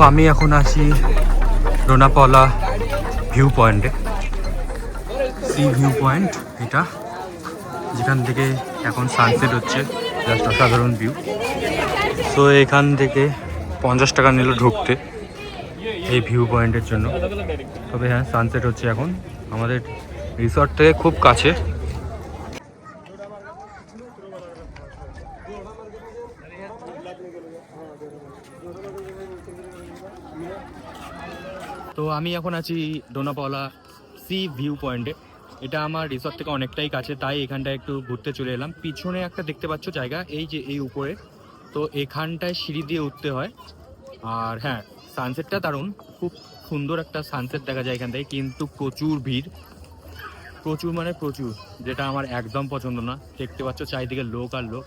আমি এখন আছি ডোনাপাওলা ভিউ পয়েন্টে। সি ভিউ পয়েন্ট এটা, যেখান থেকে এখন সানসেট হচ্ছে, জাস্ট অসাধারণ ভিউ। সো এখান থেকে 50 টাকা নিল ঢুকতে এই ভিউ পয়েন্টের জন্য। তবে হ্যাঁ, সানসেট হচ্ছে এখন আমাদের রিসর্ট থেকে খুব কাছে। তো আমি এখন আছি ডোনাপাওলা সি ভিউ পয়েন্টে। এটা আমার রিসর্ট থেকে অনেকটাই কাছে, তাই এখানটায় একটু ঘুরতে চলে এলাম। পিছনে একটা দেখতে পাচ্ছ জায়গা, এই যে এই উপরে, তো এখানটায় সিঁড়ি দিয়ে উঠতে হয়। আর হ্যাঁ, সানসেটটা দারুণ, খুব সুন্দর একটা সানসেট দেখা যায় এখান থেকে, কিন্তু প্রচুর ভিড়, প্রচুর মানে প্রচুর, যেটা আমার একদম পছন্দ না। দেখতে পাচ্ছ চারিদিকে লোক আর লোক।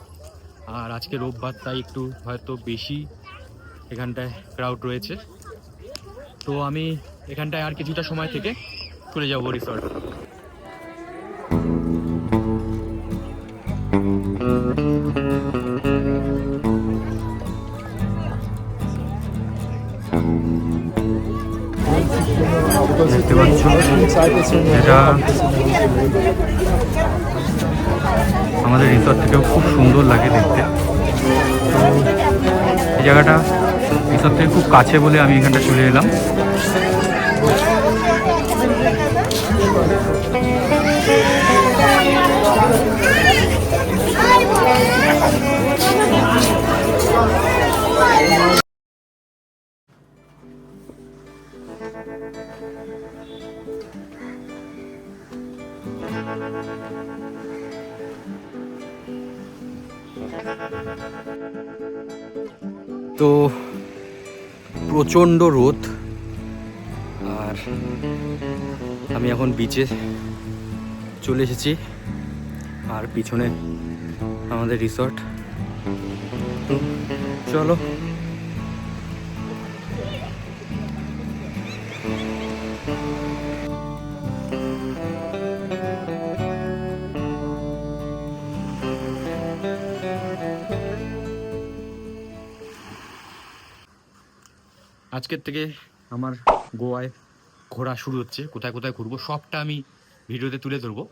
আর আজকে রোববার, তাই একটু হয়তো বেশি এখানটায় ক্রাউড রয়েছে। তো আমি এখানটায় আর কিছুটা সময় থেকে চলে যাবো রিসর্ট। দেখতে পাচ্ছ এটা আমাদের রিসর্ট থেকেও খুব সুন্দর লাগে দেখতে। তো এই জায়গাটা রিসর্ট থেকে খুব কাছে বলে আমি এখানটা চলে এলাম। তো প্রচণ্ড রোদ, আর আমি এখন বিচে চলে এসেছি, আর পিছনে আমাদের রিসর্ট। তো চলো। আজকের থেকে আমার গোয়ায় ঘোরা শুরু হচ্ছে। কোথায় কোথায় ঘুরবো সবটা আমি ভিডিওতে তুলে ধরবো।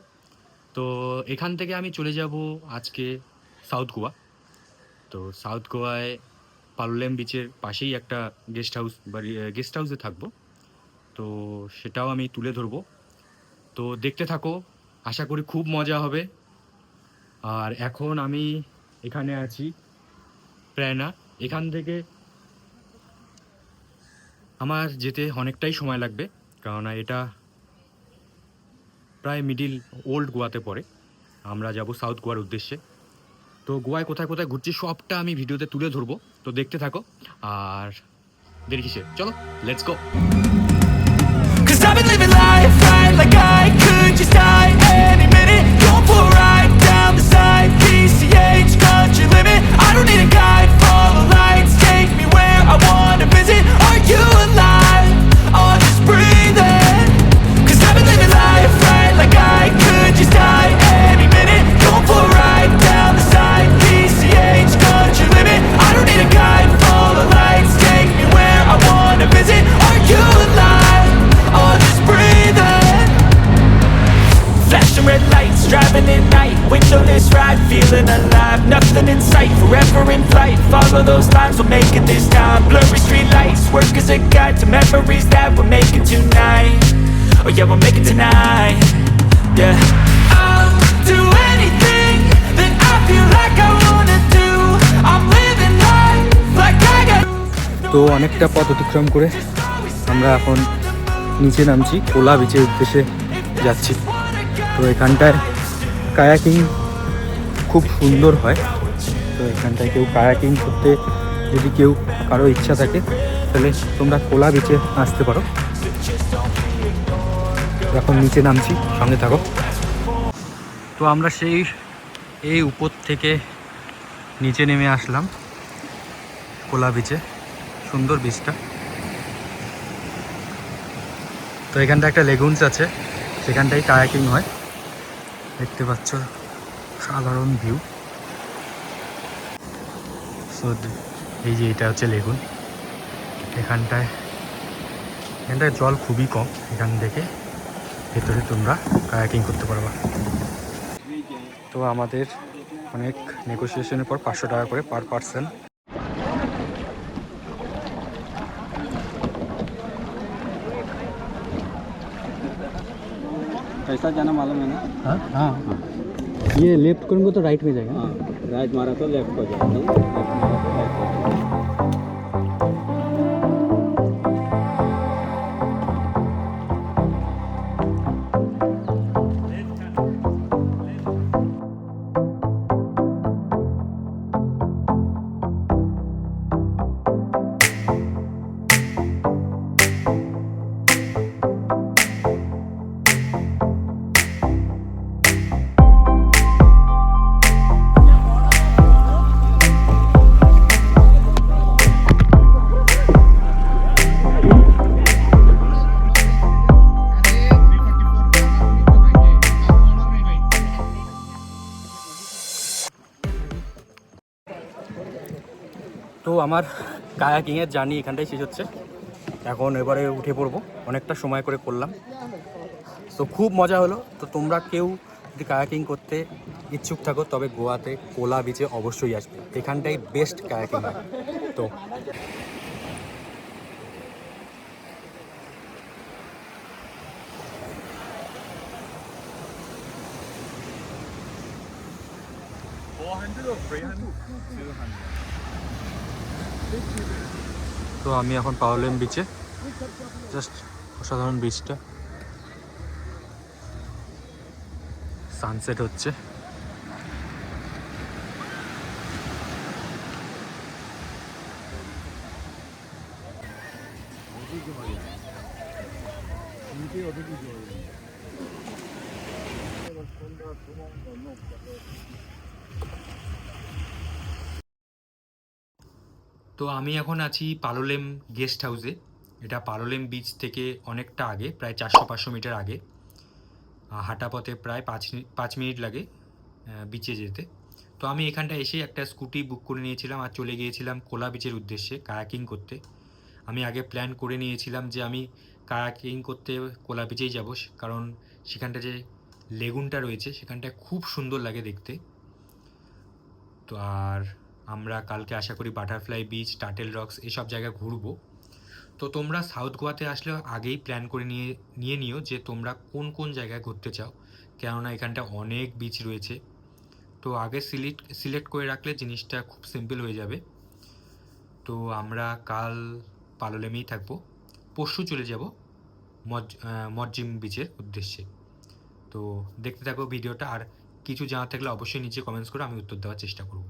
তো এখান থেকে আমি চলে যাব আজকে সাউথ গোয়া। তো সাউথ গোয়ায় পালোলেম বিচের পাশেই একটা গেস্ট হাউসে থাকবো। তো সেটাও আমি তুলে ধরবো। তো দেখতে থাকো, আশা করি খুব মজা হবে। আর এখন আমি এখানে আছি প্রায়না। এখান থেকে আমার যেতে অনেকটাই সময় লাগবে, কারণ এটা প্রায় ওল্ড গোয়াতে পড়ে। আমরা যাব সাউথ গোয়ার উদ্দেশ্যে। তো গোয়ায় কোথায় কোথায় ঘুরছি সবটা আমি ভিডিওতে তুলে ধরবো। তো দেখতে থাকো, আর দেরি কিসে, চলো let's go. I've been living life right like I could just die any minute. Going for a ride down the side, PCH country limit. I don't need a guide, follow lights, take me where I wanna visit. Are you alive? I'll just breathe in. I've been living life right like I could just die any minute. Going for a ride down the side, PCH country limit. I don't need a guide, follow lights, take me where I wanna visit. Are you alive? I'll just breathe in. Flashing red lights, driving at night, windowless ride, feeling alive. Nothing in sight, forever in flight. Follow those lines, we'll make it this time. Blurry street lights, work as a guide to memories that we're making tonight. Oh yeah, we'll make it tonight. Yeah, I'll do anything that I feel like I wanna do. I'm living life like I got. তো অনেকটা পথ অতিক্রম করে আমরা এখন নিচে নামছি, কোলা বিচের উদ্দেশ্যে যাচ্ছি। তো এখানটায় কায়াকিং খুব সুন্দর হয়। তো এখানটায় কেউ কায়াকিং করতে যদি কারো ইচ্ছা থাকে, তাহলে তোমরা কোলা বিচে আসতে পারো। এখন নিচে নামছি, সঙ্গে থাকো। তো আমরা এই উপর থেকে নিচে নেমে আসলাম কোলা বিচে। সুন্দর বিচটা। তো এখানটা একটা লেগুনস আছে, সেখানটাই কায়াকিং হয়। দেখতে পাচ্ছ সাধারণ ভিউ। সো এই যে এটা হচ্ছে লেগুন। এখানটায় জল খুবই কম, এখান থেকে ভেতরে তোমরা কায়াকিং করতে পারবা। তো আমাদের অনেক নেগোসিয়েশনের পর 500 টাকা করে পার পার্সন। कैसा जाना मालूम है ना? हाँ हाँ, ये लेफ्ट करूँगा तो राइट में जाएगा। हाँ, राइट मारा तो लेफ्ट हो जाएगा, नहीं लेफ्ट मारा तो राइट हो जाएगा। তো আমার কায়াকিংয়ের জার্নি এখানটাই শেষ হচ্ছে। এখন এবারে উঠে পড়বো, অনেকটা সময় করে করলাম, তো খুব মজা হলো। তো তোমরা কেউ যদি কায়াকিং করতে ইচ্ছুক থাকো তবে গোয়াতে কোলা বিচে অবশ্যই আসবে, এখানটাই বেস্ট কায়াকিং হয়। তো তো আমি এখন পাওলেম বিচে, জাস্ট অসাধারণ বিচটা, সানসেট হচ্ছে। তো আমি এখন আছি পালোলেম গেস্ট হাউসে। এটা পালোলেম বিচ থেকে অনেকটা আগে, প্রায় 400-500 মিটার আগে। হাঁটা পথে প্রায় 5 মিনিট লাগে বিচে যেতে। তো আমি এখানটা এসে একটা স্কুটি বুক করে নিয়েছিলাম আর চলে গিয়েছিলাম কোলা বিচের উদ্দেশ্যে কায়াকিং করতে। আমি আগে প্ল্যান করে নিয়েছিলাম যে আমি কায়াকিং করতে কোলা বিচেই যাব, কারণ সেখানটা যে লেগুনটা রয়েছে সেখানটায় খুব সুন্দর লাগে দেখতে। তো আর আমরা কালকে আশা করি বাটারফ্লাই বিচ, টার্টেল রক্স এসব জায়গায় ঘুরবো। তো তোমরা সাউথ গোয়াতে আসলে আগেই প্ল্যান করে নিয়ে নিও যে তোমরা কোন কোন জায়গায় ঘুরতে চাও, কেননা এখানটা অনেক বিচ রয়েছে। তো আগে সিলেক্ট করে রাখলে জিনিসটা খুব সিম্পল হয়ে যাবে। তো আমরা কাল পালোলেমেই থাকবো, পরশু চলে যাব মজ্জিম বিচের উদ্দেশ্যে। তো দেখতে থাকো ভিডিওটা, আর কিছু জানা থাকলে অবশ্যই নিচে কমেন্টস করে আমি উত্তর দেওয়ার চেষ্টা করব।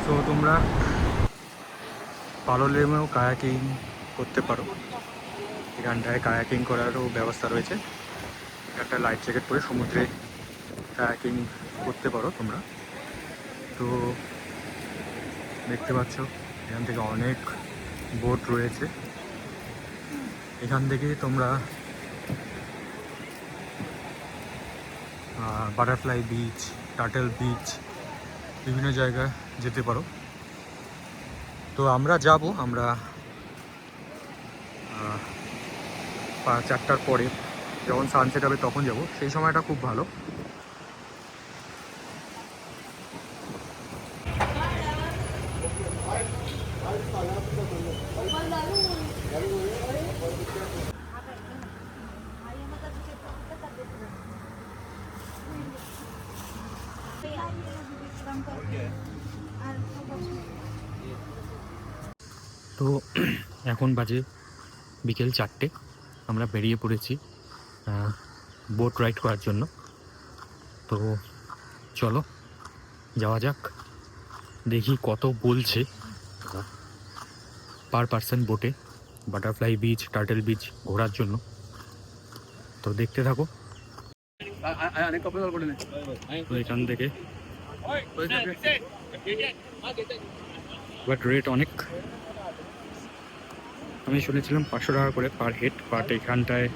তো তোমরা পালোলেমেও কায়াকিং করতে পারো, এখানটায় কায়াকিং করারও ব্যবস্থা রয়েছে। একটা লাইফ জ্যাকেট পরে সমুদ্রে কায়াকিং করতে পারো তোমরা। তো দেখতে পাচ্ছ এখান থেকে অনেক বোট রয়েছে, এখান থেকে তোমরা বাটারফ্লাই বিচ, টার্টেল বিচ বিভিন্ন জায়গায় যেতে পারো। তো আমরা যাব, আমরা 4টার পরে যখন সানসেট হবে তখন যাব, সেই সময়টা খুব ভালো। তো এখন বাজে বিকেল 4টে, আমরা বেরিয়ে পড়েছি বোট রাইড করার জন্য। তো চলো যাওয়া যাক, দেখি কত বলছে পার পার্সন বোটে বাটারফ্লাই বিচ, টার্টেল বিচ ঘোরার জন্য। তো দেখতে থাকো। তো এখান থেকে বাট রেট অনেক। আমি শুনেছিলাম 500 টাকা করে পার হেড, বাট এখানটায়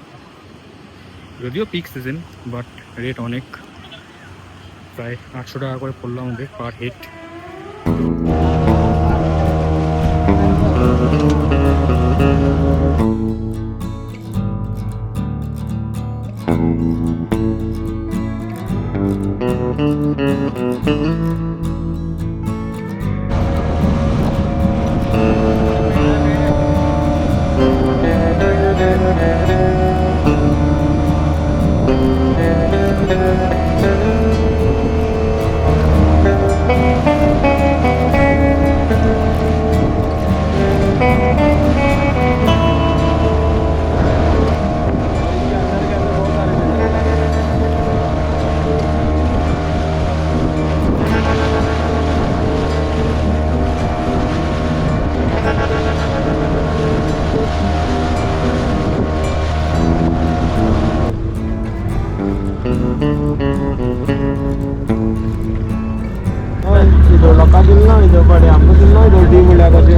যদিও পিক সিজন বাট রেট অনেক, প্রায় 800 টাকা করে পড়লো আমাদের পার হেড। ಇದು ಲೋಕದಿಲ್ಲ ಇದು ಬಡಿ ಅಂಬದಿಲ್ಲ ಇದು ಡಿ ಮುಳ್ಳಿ ಆಗೋದು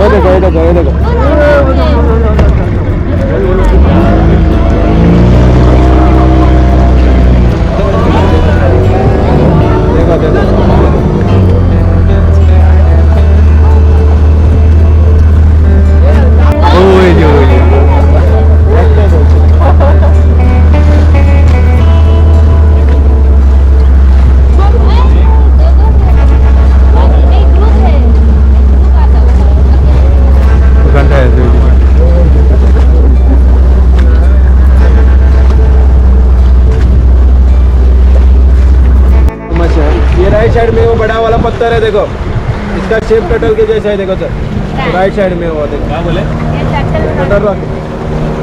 ಓದಬೇಕು ಓದಬೇಕು ಓದಬೇಕು राइट साइड में वो बड़ा वाला पत्थर है देखो, इसका शेप कटल के जैसा है देखो सर, राइट साइड में वो देखो। क्या बोले? कटर रख।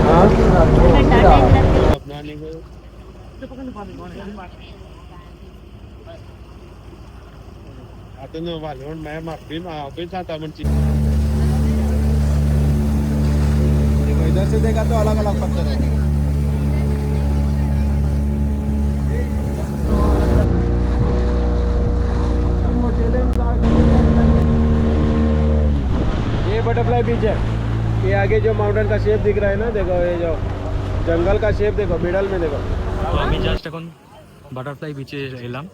हाँ इधर से देखा तो अलग अलग पत्थर है। ये बटरफ्लाई बीच है, ये आगे जो माउंटेन का शेप दिख रहा है ना देखो, ये जो जंगल का शेप देखो, मिडल में देखो। তো আমি জাস্ট এখন বাটারফ্লাই বিচে এলাম,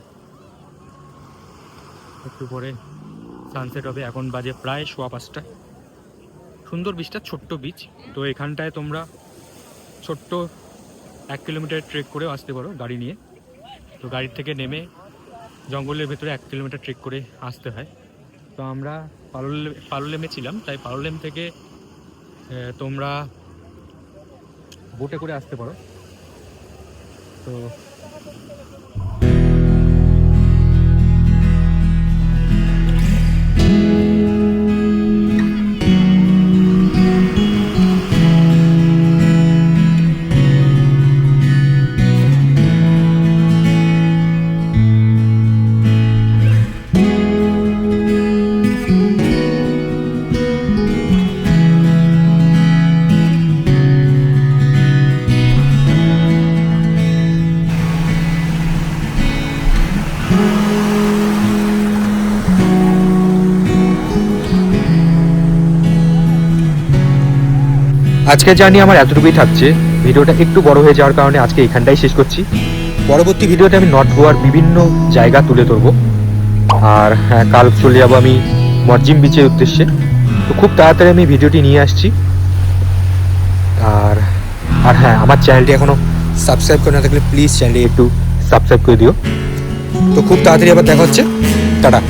একটু পরে সানসেট হবে। এখন বাজে প্রায় 5:15। সুন্দর বিচটা, ছোট্ট বিচ। তো এখানটায় তোমরা ছোট্ট 1 কিলোমিটার ট্রেক করেও আসতে পারো গাড়ি নিয়ে। তো গাড়ির থেকে নেমে জঙ্গলের ভেতরে 1 কিলোমিটার ট্রেক করে আসতে হয়। তো আমরা পালোলেমে ছিলাম, তাই পালোলেম থেকে তোমরা বোটে করে আসতে পারো। তো আজকের জার্নি আমার এতটুকুই থাকছে। ভিডিওটা একটু বড় হয়ে যাওয়ার কারণে আজকে এখানটাই শেষ করছি। পরবর্তী ভিডিওতে আমি নর্থ গোয়ার বিভিন্ন জায়গা তুলে ধরবো। আর হ্যাঁ, কাল চলে যাবো আমি মরজিম বিচের উদ্দেশ্যে। তো খুব তাড়াতাড়ি আমি ভিডিওটি নিয়ে আসছি। আর আর হ্যাঁ, আমার চ্যানেলটি এখনও সাবস্ক্রাইব করে না থাকলে প্লিজ চ্যানেলটি একটু সাবস্ক্রাইব করে দিও। তো খুব তাড়াতাড়ি আবার দেখা হচ্ছে, টাটা।